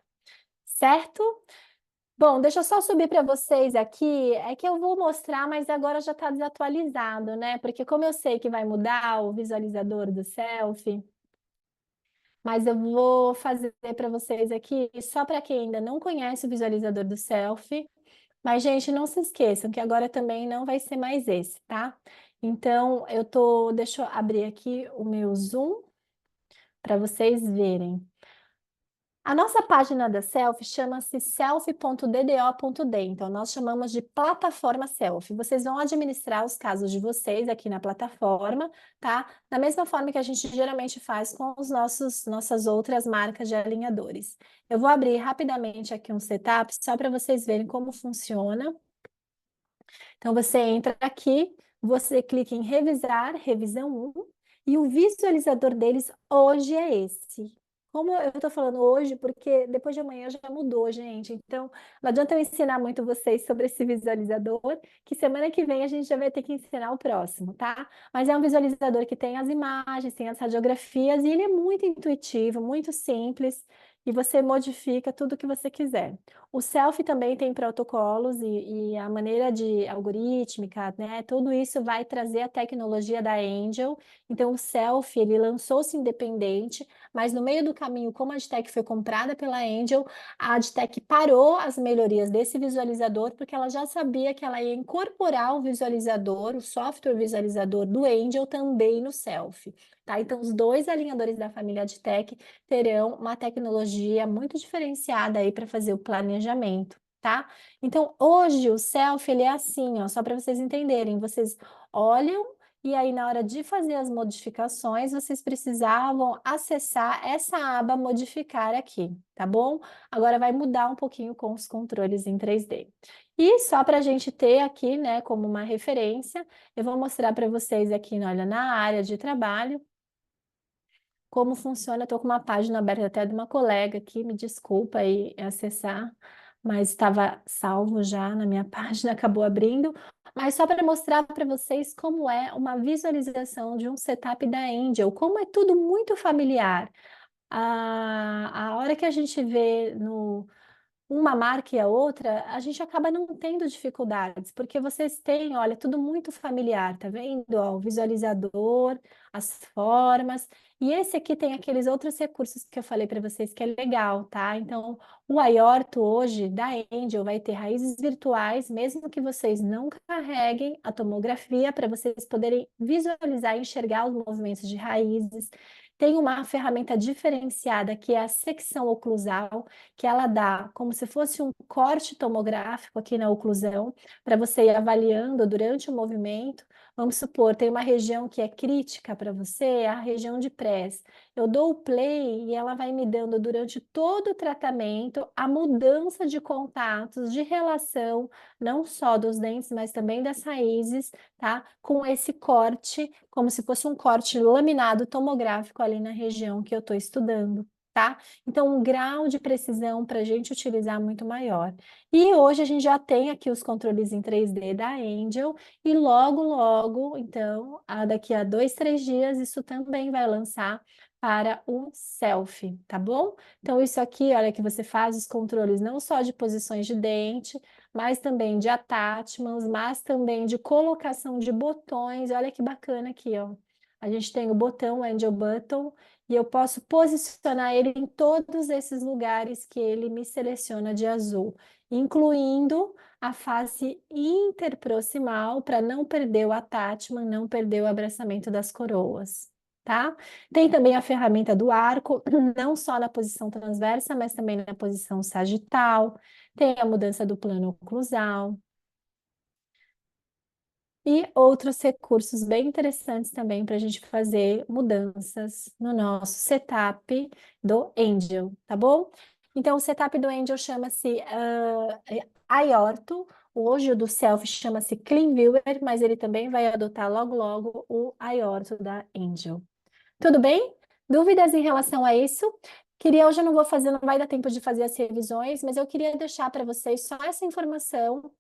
Certo? Bom, deixa eu só subir para vocês aqui. É que eu vou mostrar, mas agora já está desatualizado, né? Porque como eu sei que vai mudar o visualizador do selfie, mas eu vou fazer para vocês aqui, só para quem ainda não conhece o visualizador do selfie. Mas, gente, não se esqueçam que agora também não vai ser mais esse, tá? Então, deixa eu abrir aqui o meu Zoom para vocês verem. A nossa página da Selfie chama-se selfie.ddo.d, então nós chamamos de plataforma Selfie. Vocês vão administrar os casos de vocês aqui na plataforma, tá? Da mesma forma que a gente geralmente faz com os nossas outras marcas de alinhadores. Eu vou abrir rapidamente aqui um setup só para vocês verem como funciona. Então você entra aqui, você clica em revisar, revisão 1, e o visualizador deles hoje é esse. Como eu estou falando hoje, porque depois de amanhã já mudou, gente. Então, não adianta eu ensinar muito vocês sobre esse visualizador, que semana que vem a gente já vai ter que ensinar o próximo, tá? Mas é um visualizador que tem as imagens, tem as radiografias, e ele é muito intuitivo, muito simples, e você modifica tudo que você quiser. O Selfie também tem protocolos e a maneira de algorítmica, né? Tudo isso vai trazer a tecnologia da Angel. Então, o Selfie, ele lançou-se independente, mas no meio do caminho, como a Adtech foi comprada pela Angel, a Adtech parou as melhorias desse visualizador, porque ela já sabia que ela ia incorporar o visualizador, o software visualizador do Angel também no Selfie. Tá? Então, os dois alinhadores da família Adtech terão uma tecnologia muito diferenciada aí para fazer o planejamento, tá? Então, hoje o selfie ele é assim, ó, só para vocês entenderem. Vocês olham e aí na hora de fazer as modificações, vocês precisavam acessar essa aba modificar aqui, tá bom? Agora vai mudar um pouquinho com os controles em 3D. E só para a gente ter aqui, né, como uma referência, eu vou mostrar para vocês aqui, olha, na área de trabalho, como funciona. Estou com uma página aberta até de uma colega aqui, me desculpa aí acessar, mas estava salvo já na minha página, acabou abrindo. Mas só para mostrar para vocês como é uma visualização de um setup da Angel, como é tudo muito familiar. A hora que a gente vê no uma marca e a outra, a gente acaba não tendo dificuldades, porque vocês têm, olha, tudo muito familiar, tá vendo? Ó, o visualizador, as formas, e esse aqui tem aqueles outros recursos que eu falei para vocês que é legal, tá? Então, O Ayorto hoje da Angel vai ter raízes virtuais, mesmo que vocês não carreguem a tomografia, para vocês poderem visualizar e enxergar os movimentos de raízes. Tem uma ferramenta diferenciada que é a secção oclusal, que ela dá como se fosse um corte tomográfico aqui na oclusão, para você ir avaliando durante o movimento. Vamos supor, tem uma região que é crítica para você, é a região de press. Eu dou o play e ela vai me dando durante todo o tratamento a mudança de contatos, de relação, não só dos dentes, mas também das raízes, tá? Com esse corte, como se fosse um corte laminado tomográfico ali na região que eu estou estudando. Tá? Então, um grau de precisão para a gente utilizar muito maior. E hoje a gente já tem aqui os controles em 3D da Angel, e logo, logo, então, daqui a 2, 3 dias, isso também vai lançar para o selfie, tá bom? Então, isso aqui, olha, que você faz os controles não só de posições de dente, mas também de attachments, mas também de colocação de botões. Olha que bacana aqui, ó. A gente tem o botão, o Angel Button, e eu posso posicionar ele em todos esses lugares que ele me seleciona de azul, incluindo a face interproximal, para não perder o attachment, não perder o abraçamento das coroas, tá? Tem também a ferramenta do arco, não só na posição transversa, mas também na posição sagital. Tem a mudança do plano oclusal. E outros recursos bem interessantes também para a gente fazer mudanças no nosso setup do Angel, tá bom? Então, o setup do Angel chama-se Aorto. Hoje o do Selfie chama-se Clean Viewer, mas ele também vai adotar logo logo o Aorto da Angel. Tudo bem? Dúvidas em relação a isso? Queria, hoje eu não vou fazer, não vai dar tempo de fazer as revisões, mas eu queria deixar para vocês só essa informação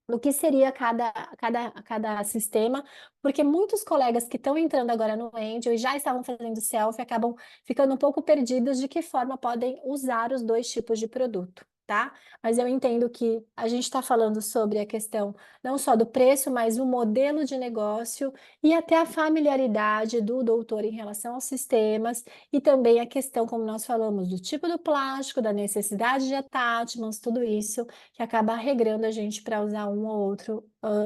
do que seria cada sistema, porque muitos colegas que estão entrando agora no Angel e já estavam fazendo selfie acabam ficando um pouco perdidos de que forma podem usar os dois tipos de produto. Tá? Mas eu entendo que a gente está falando sobre a questão não só do preço, mas o modelo de negócio e até a familiaridade do doutor em relação aos sistemas e também a questão, como nós falamos, do tipo do plástico, da necessidade de attachments, tudo isso que acaba regrando a gente para usar um ou outro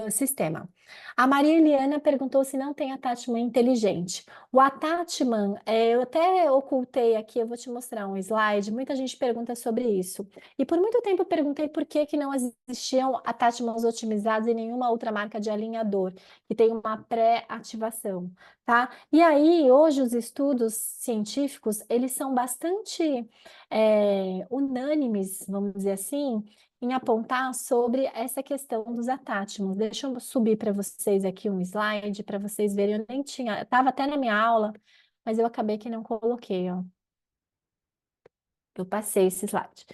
sistema. A Maria Eliana perguntou se não tem attachment inteligente. O attachment, eu até ocultei aqui, eu vou te mostrar um slide, muita gente pergunta sobre isso. E por muito tempo eu perguntei por que que não existiam attachments otimizados em nenhuma outra marca de alinhador, que tem uma pré-ativação, tá? E aí, hoje, os estudos científicos, eles são bastante unânimes, vamos dizer assim, em apontar sobre essa questão dos attachments. Deixa eu subir para vocês aqui um slide para vocês verem. Eu nem tinha, estava até na minha aula, mas eu acabei que não coloquei, ó. Eu passei esse slide.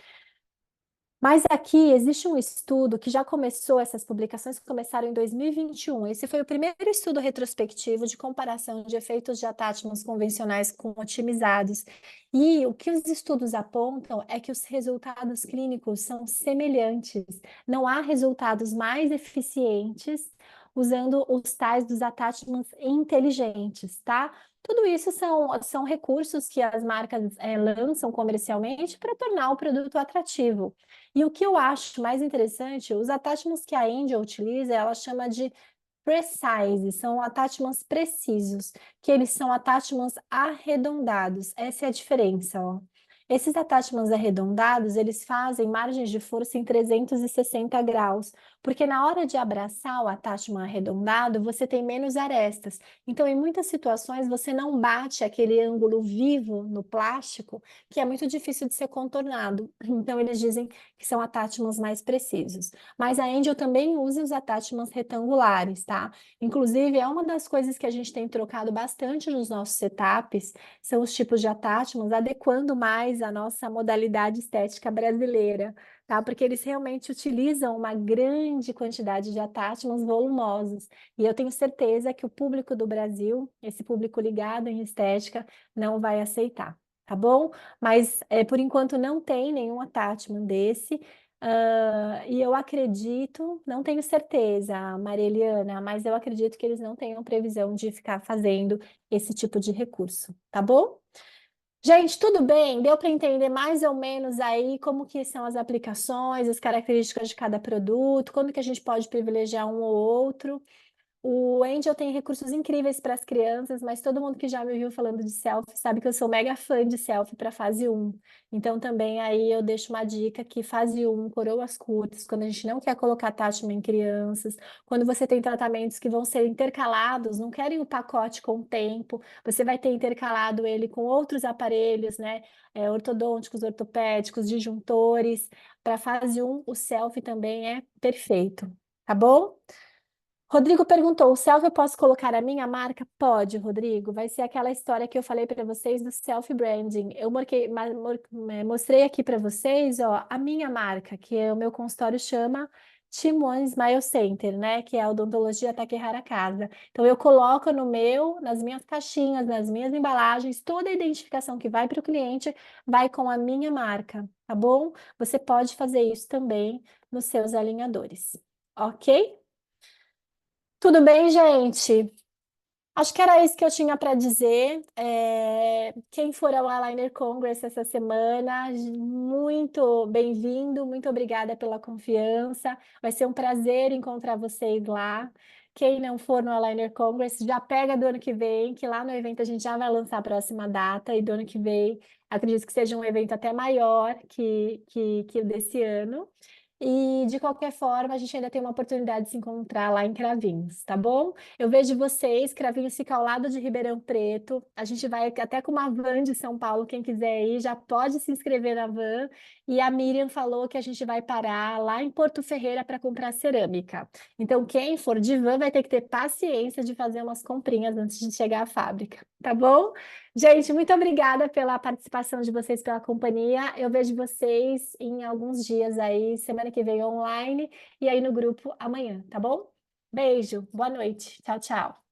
Mas aqui existe um estudo que já começou, essas publicações começaram em 2021. Esse foi o primeiro estudo retrospectivo de comparação de efeitos de attachments convencionais com otimizados. E o que os estudos apontam é que os resultados clínicos são semelhantes. Não há resultados mais eficientes usando os tais dos attachments inteligentes, tá? Tudo isso são recursos que as marcas lançam comercialmente para tornar o produto atrativo. E o que eu acho mais interessante, os attachments que a Angel utiliza, ela chama de precise, são attachments precisos, que eles são attachments arredondados. Essa é a diferença, ó. Esses attachments arredondados, eles fazem margens de força em 360 graus, porque na hora de abraçar o attachment arredondado, você tem menos arestas. Então, em muitas situações, você não bate aquele ângulo vivo no plástico, que é muito difícil de ser contornado. Então, eles dizem que são attachments mais precisos. Mas a Angel também usa os attachments retangulares, tá? Inclusive, é uma das coisas que a gente tem trocado bastante nos nossos setups, são os tipos de attachments, adequando mais a nossa modalidade estética brasileira, tá? Porque eles realmente utilizam uma grande quantidade de attachments volumosos. E eu tenho certeza que o público do Brasil, esse público ligado em estética, não vai aceitar. Tá bom? Mas por enquanto não tem nenhum attachment desse. E eu acredito, não tenho certeza, Maria Eliana, mas eu acredito que eles não tenham previsão de ficar fazendo esse tipo de recurso, tá bom? Gente, tudo bem? Deu para entender mais ou menos aí como que são as aplicações, as características de cada produto, quando que a gente pode privilegiar um ou outro. O Angel tem recursos incríveis para as crianças, mas todo mundo que já me viu falando de selfie sabe que eu sou mega fã de selfie para fase um. Então também aí eu deixo uma dica que fase um, coroas curtas, quando a gente não quer colocar attachment em crianças, quando você tem tratamentos que vão ser intercalados, não querem o pacote com o tempo, você vai ter intercalado ele com outros aparelhos, né? Ortodônticos, ortopédicos, disjuntores. Para fase um, o selfie também é perfeito, tá bom? Rodrigo perguntou: o selfie eu posso colocar a minha marca? Pode, Rodrigo. Vai ser aquela história que eu falei para vocês do self-branding. Eu mostrei aqui para vocês, ó, a minha marca, que o meu consultório chama Team One Smile Center, né? Que é a odontologia Takehara Casa. Então eu coloco no meu, nas minhas caixinhas, nas minhas embalagens, toda a identificação que vai para o cliente vai com a minha marca, tá bom? Você pode fazer isso também nos seus alinhadores, ok? Tudo bem, gente? Acho que era isso que eu tinha para dizer. Quem for ao Aligner Congress essa semana, muito bem-vindo, muito obrigada pela confiança. Vai ser um prazer encontrar vocês lá. Quem não for no Aligner Congress, já pega do ano que vem, que lá no evento a gente já vai lançar a próxima data, e do ano que vem acredito que seja um evento até maior que o desse ano. E de qualquer forma, a gente ainda tem uma oportunidade de se encontrar lá em Cravinhos, tá bom? Eu vejo vocês, Cravinhos fica ao lado de Ribeirão Preto. A gente vai até com uma van de São Paulo, quem quiser ir, já pode se inscrever na van. E a Miriam falou que a gente vai parar lá em Porto Ferreira para comprar cerâmica. Então, quem for de van vai ter que ter paciência de fazer umas comprinhas antes de chegar à fábrica, tá bom? Gente, muito obrigada pela participação de vocês, pela companhia. Eu vejo vocês em alguns dias aí, semana que vem online, e aí no grupo amanhã, tá bom? Beijo, boa noite. Tchau, tchau.